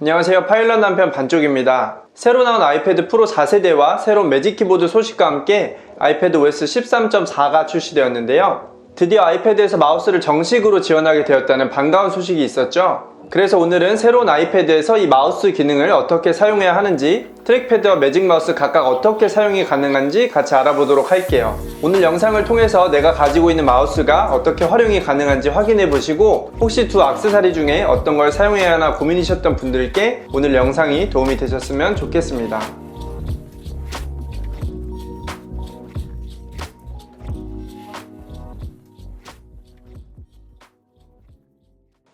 안녕하세요. 파일럿 남편 반쪽입니다. 새로 나온 아이패드 프로 4세대와 새로운 매직 키보드 소식과 함께 아이패드 OS 13.4가 출시되었는데요. 드디어 아이패드에서 마우스를 정식으로 지원하게 되었다는 반가운 소식이 있었죠. 그래서 오늘은 새로운 아이패드에서 이 마우스 기능을 어떻게 사용해야 하는지, 트랙패드와 매직 마우스 각각 어떻게 사용이 가능한지 같이 알아보도록 할게요. 오늘 영상을 통해서 내가 가지고 있는 마우스가 어떻게 활용이 가능한지 확인해 보시고, 혹시 두 액세서리 중에 어떤 걸 사용해야 하나 고민이셨던 분들께 오늘 영상이 도움이 되셨으면 좋겠습니다.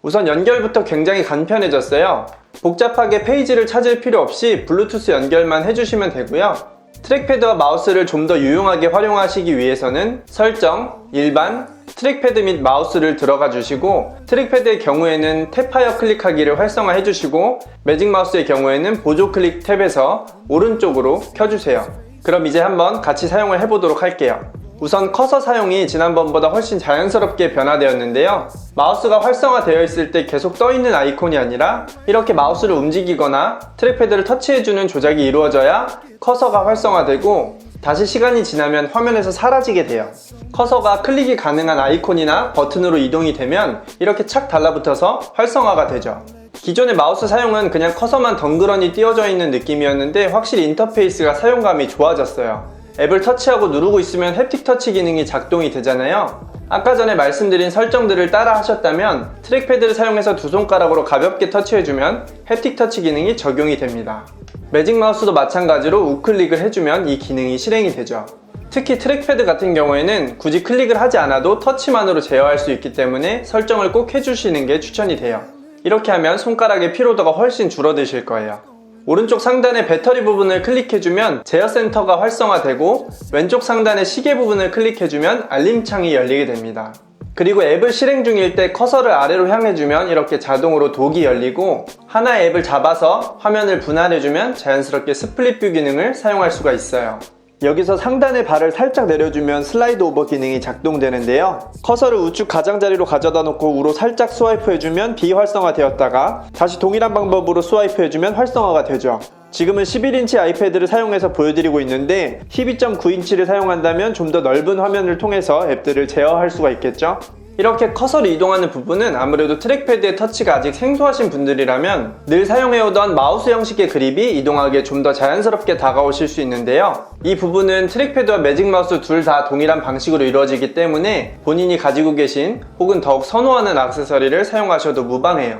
우선 연결부터 굉장히 간편해졌어요. 복잡하게 페이지를 찾을 필요 없이 블루투스 연결만 해주시면 되고요. 트랙패드와 마우스를 좀 더 유용하게 활용하시기 위해서는 설정, 일반, 트랙패드 및 마우스를 들어가 주시고, 트랙패드의 경우에는 탭하여 클릭하기를 활성화해 주시고, 매직 마우스의 경우에는 보조 클릭 탭에서 오른쪽으로 켜주세요. 그럼 이제 한번 같이 사용을 해보도록 할게요. 우선 커서 사용이 지난번보다 훨씬 자연스럽게 변화되었는데요. 마우스가 활성화되어 있을 때 계속 떠있는 아이콘이 아니라 이렇게 마우스를 움직이거나 트랙패드를 터치해주는 조작이 이루어져야 커서가 활성화되고, 다시 시간이 지나면 화면에서 사라지게 돼요. 커서가 클릭이 가능한 아이콘이나 버튼으로 이동이 되면 이렇게 착 달라붙어서 활성화가 되죠. 기존의 마우스 사용은 그냥 커서만 덩그러니 띄워져 있는 느낌이었는데 확실히 인터페이스가 사용감이 좋아졌어요. 앱을 터치하고 누르고 있으면 햅틱 터치 기능이 작동이 되잖아요. 아까 전에 말씀드린 설정들을 따라 하셨다면 트랙패드를 사용해서 두 손가락으로 가볍게 터치해주면 햅틱 터치 기능이 적용이 됩니다. 매직 마우스도 마찬가지로 우클릭을 해주면 이 기능이 실행이 되죠. 특히 트랙패드 같은 경우에는 굳이 클릭을 하지 않아도 터치만으로 제어할 수 있기 때문에 설정을 꼭 해주시는 게 추천이 돼요. 이렇게 하면 손가락의 피로도가 훨씬 줄어드실 거예요. 오른쪽 상단의 배터리 부분을 클릭해주면 제어 센터가 활성화되고, 왼쪽 상단의 시계 부분을 클릭해주면 알림창이 열리게 됩니다. 그리고 앱을 실행 중일 때 커서를 아래로 향해주면 이렇게 자동으로 독이 열리고, 하나의 앱을 잡아서 화면을 분할해주면 자연스럽게 스플릿 뷰 기능을 사용할 수가 있어요. 여기서 상단의 바를 살짝 내려주면 슬라이드 오버 기능이 작동되는데요. 커서를 우측 가장자리로 가져다 놓고 우로 살짝 스와이프 해주면 비활성화 되었다가 다시 동일한 방법으로 스와이프 해주면 활성화가 되죠. 지금은 11인치 아이패드를 사용해서 보여드리고 있는데 12.9인치를 사용한다면 좀 더 넓은 화면을 통해서 앱들을 제어할 수가 있겠죠. 이렇게 커서를 이동하는 부분은 아무래도 트랙패드의 터치가 아직 생소하신 분들이라면 늘 사용해오던 마우스 형식의 그립이 이동하기에 좀 더 자연스럽게 다가오실 수 있는데요. 이 부분은 트랙패드와 매직 마우스 둘 다 동일한 방식으로 이루어지기 때문에 본인이 가지고 계신 혹은 더욱 선호하는 액세서리를 사용하셔도 무방해요.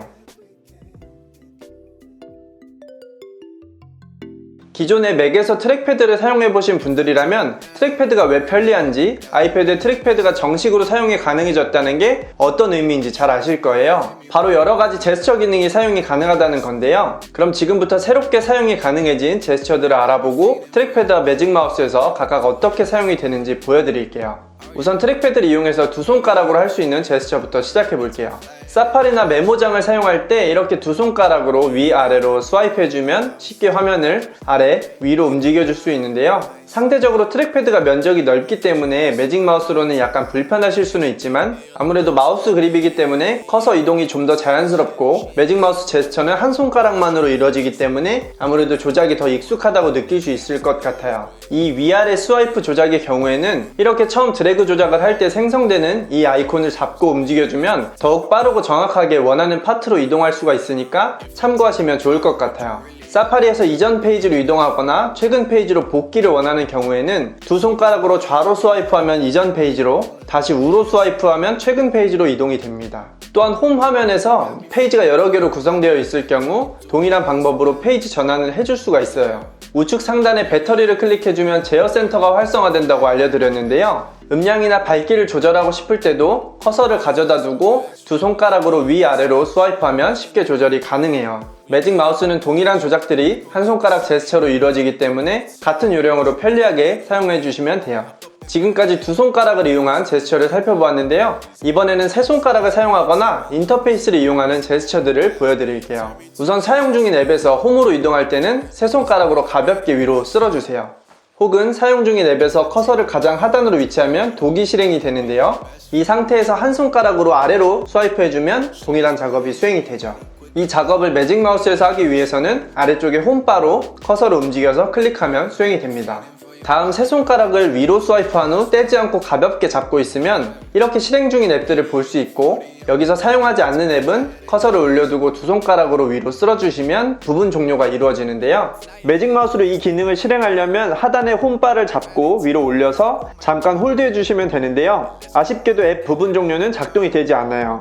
기존의 맥에서 트랙패드를 사용해보신 분들이라면 트랙패드가 왜 편리한지, 아이패드의 트랙패드가 정식으로 사용이 가능해졌다는 게 어떤 의미인지 잘 아실 거예요. 바로 여러가지 제스처 기능이 사용이 가능하다는 건데요. 그럼 지금부터 새롭게 사용이 가능해진 제스처들을 알아보고 트랙패드와 매직 마우스에서 각각 어떻게 사용이 되는지 보여드릴게요. 우선 트랙패드를 이용해서 두 손가락으로 할 수 있는 제스처부터 시작해 볼게요. 사파리나 메모장을 사용할 때 이렇게 두 손가락으로 위아래로 스와이프 해주면 쉽게 화면을 아래, 위로 움직여 줄 수 있는데요. 상대적으로 트랙패드가 면적이 넓기 때문에 매직 마우스로는 약간 불편하실 수는 있지만 아무래도 마우스 그립이기 때문에 커서 이동이 좀 더 자연스럽고, 매직 마우스 제스처는 한 손가락만으로 이루어지기 때문에 아무래도 조작이 더 익숙하다고 느낄 수 있을 것 같아요. 이 위아래 스와이프 조작의 경우에는 이렇게 처음 드래그 조작을 할 때 생성되는 이 아이콘을 잡고 움직여주면 더욱 빠르고 정확하게 원하는 파트로 이동할 수가 있으니까 참고하시면 좋을 것 같아요. 사파리에서 이전 페이지로 이동하거나 최근 페이지로 복귀를 원하는 경우에는 두 손가락으로 좌로 스와이프하면 이전 페이지로, 다시 우로 스와이프하면 최근 페이지로 이동이 됩니다. 또한 홈 화면에서 페이지가 여러 개로 구성되어 있을 경우 동일한 방법으로 페이지 전환을 해줄 수가 있어요. 우측 상단에 배터리를 클릭해주면 제어 센터가 활성화된다고 알려드렸는데요. 음량이나 밝기를 조절하고 싶을 때도 커서를 가져다 두고 두 손가락으로 위아래로 스와이프하면 쉽게 조절이 가능해요. 매직 마우스는 동일한 조작들이 한 손가락 제스처로 이루어지기 때문에 같은 요령으로 편리하게 사용해 주시면 돼요. 지금까지 두 손가락을 이용한 제스처를 살펴보았는데요. 이번에는 세 손가락을 사용하거나 인터페이스를 이용하는 제스처들을 보여드릴게요. 우선 사용 중인 앱에서 홈으로 이동할 때는 세 손가락으로 가볍게 위로 쓸어주세요. 혹은 사용 중인 앱에서 커서를 가장 하단으로 위치하면 독이 실행이 되는데요. 이 상태에서 한 손가락으로 아래로 스와이프 해주면 동일한 작업이 수행이 되죠. 이 작업을 매직 마우스에서 하기 위해서는 아래쪽에 홈바로 커서를 움직여서 클릭하면 수행이 됩니다. 다음 세 손가락을 위로 스와이프한 후 떼지 않고 가볍게 잡고 있으면 이렇게 실행 중인 앱들을 볼 수 있고, 여기서 사용하지 않는 앱은 커서를 올려두고 두 손가락으로 위로 쓸어주시면 부분 종료가 이루어지는데요. 매직 마우스로 이 기능을 실행하려면 하단의 홈바를 잡고 위로 올려서 잠깐 홀드해 주시면 되는데요. 아쉽게도 앱 부분 종료는 작동이 되지 않아요.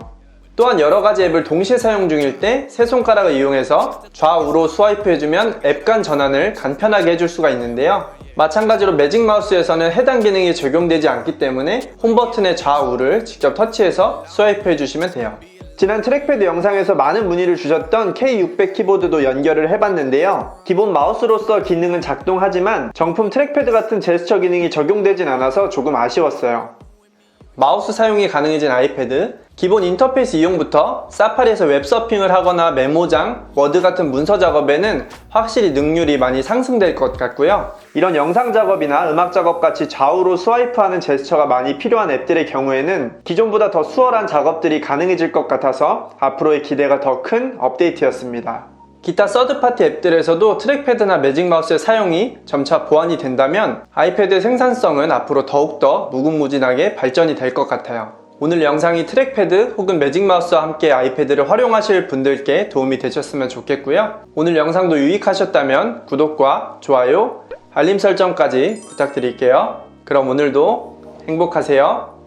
또한 여러가지 앱을 동시에 사용 중일 때 세 손가락을 이용해서 좌우로 스와이프 해주면 앱 간 전환을 간편하게 해줄 수가 있는데요. 마찬가지로 매직 마우스에서는 해당 기능이 적용되지 않기 때문에 홈 버튼의 좌우를 직접 터치해서 스와이프 해주시면 돼요. 지난 트랙패드 영상에서 많은 문의를 주셨던 K600 키보드도 연결을 해봤는데요. 기본 마우스로서 기능은 작동하지만 정품 트랙패드 같은 제스처 기능이 적용되진 않아서 조금 아쉬웠어요. 마우스 사용이 가능해진 아이패드, 기본 인터페이스 이용부터 사파리에서 웹서핑을 하거나 메모장, 워드 같은 문서 작업에는 확실히 능률이 많이 상승될 것 같고요. 이런 영상 작업이나 음악 작업 같이 좌우로 스와이프하는 제스처가 많이 필요한 앱들의 경우에는 기존보다 더 수월한 작업들이 가능해질 것 같아서 앞으로의 기대가 더 큰 업데이트였습니다. 기타 서드파티 앱들에서도 트랙패드나 매직 마우스의 사용이 점차 보완이 된다면 아이패드의 생산성은 앞으로 더욱더 무궁무진하게 발전이 될 것 같아요. 오늘 영상이 트랙패드 혹은 매직 마우스와 함께 아이패드를 활용하실 분들께 도움이 되셨으면 좋겠고요. 오늘 영상도 유익하셨다면 구독과 좋아요, 알림 설정까지 부탁드릴게요. 그럼 오늘도 행복하세요.